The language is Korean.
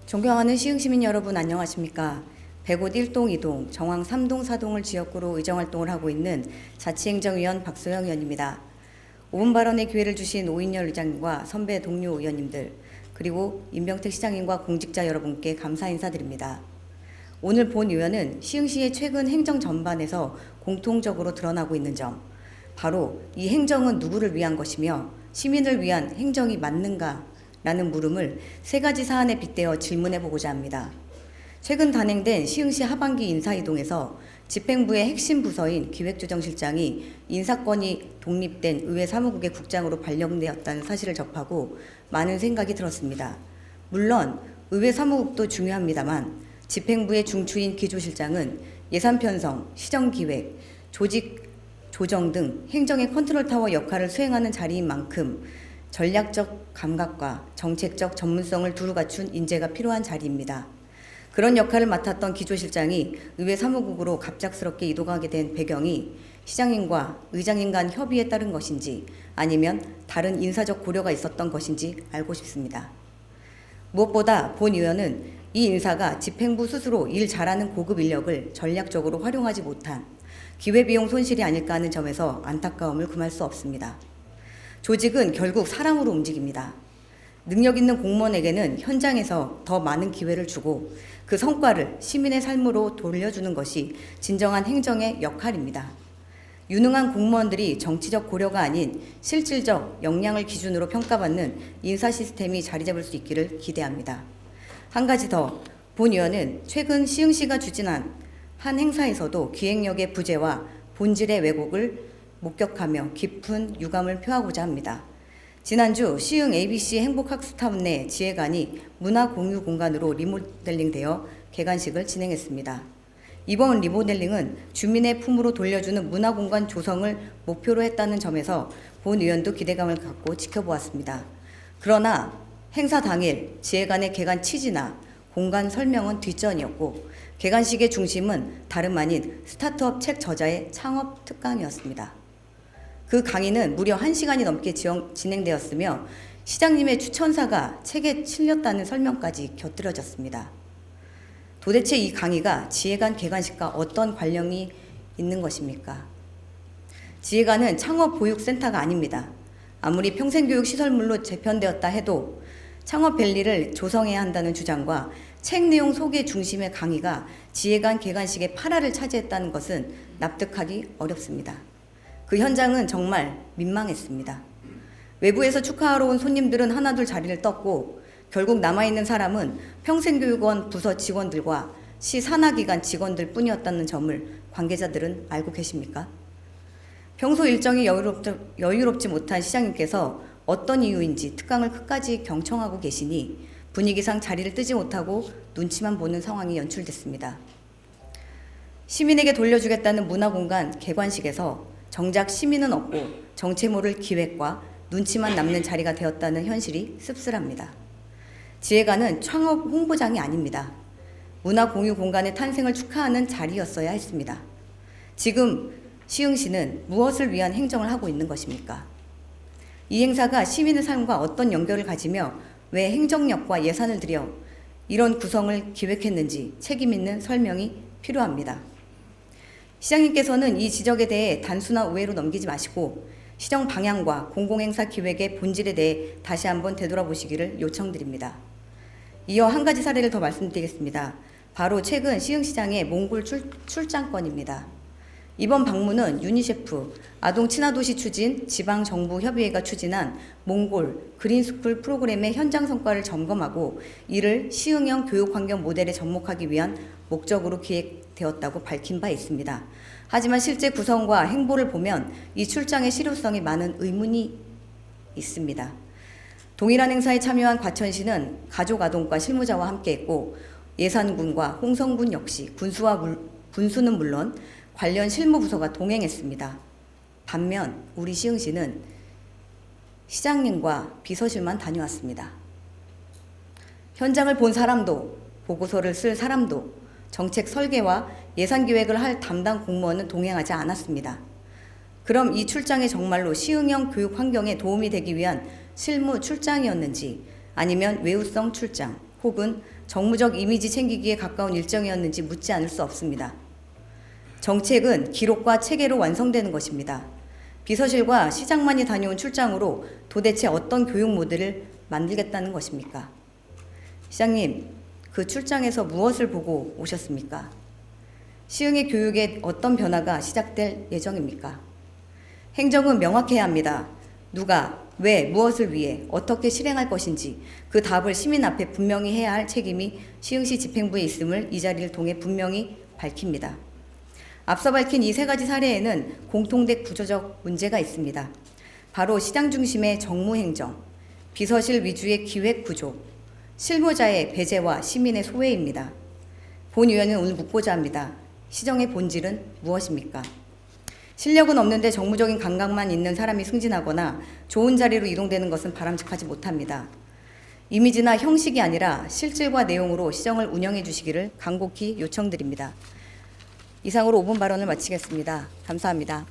존경하는 시흥시민 여러분 안녕하십니까. 백옷 1동, 2동, 정왕 3동, 4동을 지역구로 의정활동을 하고 있는 자치행정위원 박소영 의원입니다. 5분 발언의 기회를 주신 오인열 의장님과 선배 동료 의원님들 그리고 임병택 시장님과 공직자 여러분께 감사 인사드립니다. 오늘 본 의원은 시흥시의 최근 행정 전반에서 공통적으로 드러나고 있는 점, 바로 이 행정은 누구를 위한 것이며 시민을 위한 행정이 맞는가? 라는 물음을 세 가지 사안에 빗대어 질문해 보고자 합니다. 최근 단행된 시흥시 하반기 인사이동에서 집행부의 핵심 부서인 기획조정실장이 인사권이 독립된 의회 사무국의 국장으로 발령되었다는 사실을 접하고 많은 생각이 들었습니다. 물론 의회 사무국도 중요합니다만 집행부의 중추인 기조실장은 예산 편성, 시정기획, 조직 조정 등 행정의 컨트롤타워 역할을 수행하는 자리인 만큼 전략적 감각과 정책적 전문성을 두루 갖춘 인재가 필요한 자리입니다. 그런 역할을 맡았던 기조실장이 의회 사무국으로 갑작스럽게 이동하게 된 배경이 시장님과 의장님 간 협의에 따른 것인지 아니면 다른 인사적 고려가 있었던 것인지 알고 싶습니다. 무엇보다 본 의원은 이 인사가 집행부 스스로 일 잘하는 고급 인력을 전략적으로 활용하지 못한 기회비용 손실이 아닐까 하는 점에서 안타까움을 금할 수 없습니다. 조직은 결국 사람으로 움직입니다. 능력 있는 공무원에게는 현장에서 더 많은 기회를 주고 그 성과를 시민의 삶으로 돌려주는 것이 진정한 행정의 역할입니다. 유능한 공무원들이 정치적 고려가 아닌 실질적 역량을 기준으로 평가받는 인사 시스템이 자리 잡을 수 있기를 기대합니다. 한 가지 더, 본 의원은 최근 시흥시가 추진한 한 행사에서도 기획력의 부재와 본질의 왜곡을 목격하며 깊은 유감을 표하고자 합니다. 지난주 시흥 ABC 행복학습타운 내 지혜관이 문화공유 공간으로 리모델링되어 개관식을 진행했습니다. 이번 리모델링은 주민의 품으로 돌려주는 문화공간 조성을 목표로 했다는 점에서 본 의원도 기대감을 갖고 지켜보았습니다. 그러나 행사 당일 지혜관의 개관 취지나 공간 설명은 뒷전이었고 개관식의 중심은 다름 아닌 스타트업 책 저자의 창업 특강이었습니다. 그 강의는 무려 1시간이 넘게 진행되었으며 시장님의 추천사가 책에 실렸다는 설명까지 곁들여졌습니다. 도대체 이 강의가 지혜관 개관식과 어떤 관련이 있는 것입니까? 지혜관은 창업보육센터가 아닙니다. 아무리 평생교육시설물로 재편되었다 해도 창업밸리를 조성해야 한다는 주장과 책 내용 소개 중심의 강의가 지혜관 개관식의 8화를 차지했다는 것은 납득하기 어렵습니다. 그 현장은 정말 민망했습니다. 외부에서 축하하러 온 손님들은 하나둘 자리를 떴고 결국 남아있는 사람은 평생교육원 부서 직원들과 시 산하기관 직원들 뿐이었다는 점을 관계자들은 알고 계십니까? 평소 일정이 여유롭지 못한 시장님께서 어떤 이유인지 특강을 끝까지 경청하고 계시니 분위기상 자리를 뜨지 못하고 눈치만 보는 상황이 연출됐습니다. 시민에게 돌려주겠다는 문화공간 개관식에서 정작 시민은 없고 정체 모를 기획과 눈치만 남는 자리가 되었다는 현실이 씁쓸합니다. 지혜관은 창업 홍보장이 아닙니다. 문화 공유 공간의 탄생을 축하하는 자리였어야 했습니다. 지금 시흥시는 무엇을 위한 행정을 하고 있는 것입니까? 이 행사가 시민의 삶과 어떤 연결을 가지며 왜 행정력과 예산을 들여 이런 구성을 기획했는지 책임 있는 설명이 필요합니다. 시장님께서는 이 지적에 대해 단순한 오해로 넘기지 마시고 시정 방향과 공공행사 기획의 본질에 대해 다시 한번 되돌아보시기를 요청드립니다. 이어 한 가지 사례를 더 말씀드리겠습니다. 바로 최근 시흥시장의 몽골 출장권입니다. 이번 방문은 유니세프, 아동친화도시 추진 지방정부협의회가 추진한 몽골 그린스쿨 프로그램의 현장 성과를 점검하고 이를 시흥형 교육환경 모델에 접목하기 위한 목적으로 기획되었다고 밝힌 바 있습니다. 하지만 실제 구성과 행보를 보면 이 출장의 실효성에 많은 의문이 있습니다. 동일한 행사에 참여한 과천시는 가족아동과 실무자와 함께했고 예산군과 홍성군 역시 군수는 물론 관련 실무부서가 동행했습니다. 반면 우리 시흥시는 시장님과 비서실만 다녀왔습니다. 현장을 본 사람도 보고서를 쓸 사람도 정책 설계와 예산 기획을 할 담당 공무원은 동행하지 않았습니다. 그럼 이 출장이 정말로 시흥형 교육 환경에 도움이 되기 위한 실무 출장이었는지 아니면 외유성 출장 혹은 정무적 이미지 챙기기에 가까운 일정이었는지 묻지 않을 수 없습니다. 정책은 기록과 체계로 완성되는 것입니다. 비서실과 시장만이 다녀온 출장으로 도대체 어떤 교육 모델을 만들겠다는 것입니까? 시장님, 그 출장에서 무엇을 보고 오셨습니까? 시흥의 교육에 어떤 변화가 시작될 예정입니까? 행정은 명확해야 합니다. 누가, 왜, 무엇을 위해, 어떻게 실행할 것인지 그 답을 시민 앞에 분명히 해야 할 책임이 시흥시 집행부에 있음을 이 자리를 통해 분명히 밝힙니다. 앞서 밝힌 이 세 가지 사례에는 공통된 구조적 문제가 있습니다. 바로 시장 중심의 정무행정, 비서실 위주의 기획구조, 실무자의 배제와 시민의 소외입니다. 본 의원은 오늘 묻고자 합니다. 시정의 본질은 무엇입니까? 실력은 없는데 정무적인 감각만 있는 사람이 승진하거나 좋은 자리로 이동되는 것은 바람직하지 못합니다. 이미지나 형식이 아니라 실질과 내용으로 시정을 운영해 주시기를 간곡히 요청드립니다. 이상으로 5분 발언을 마치겠습니다. 감사합니다.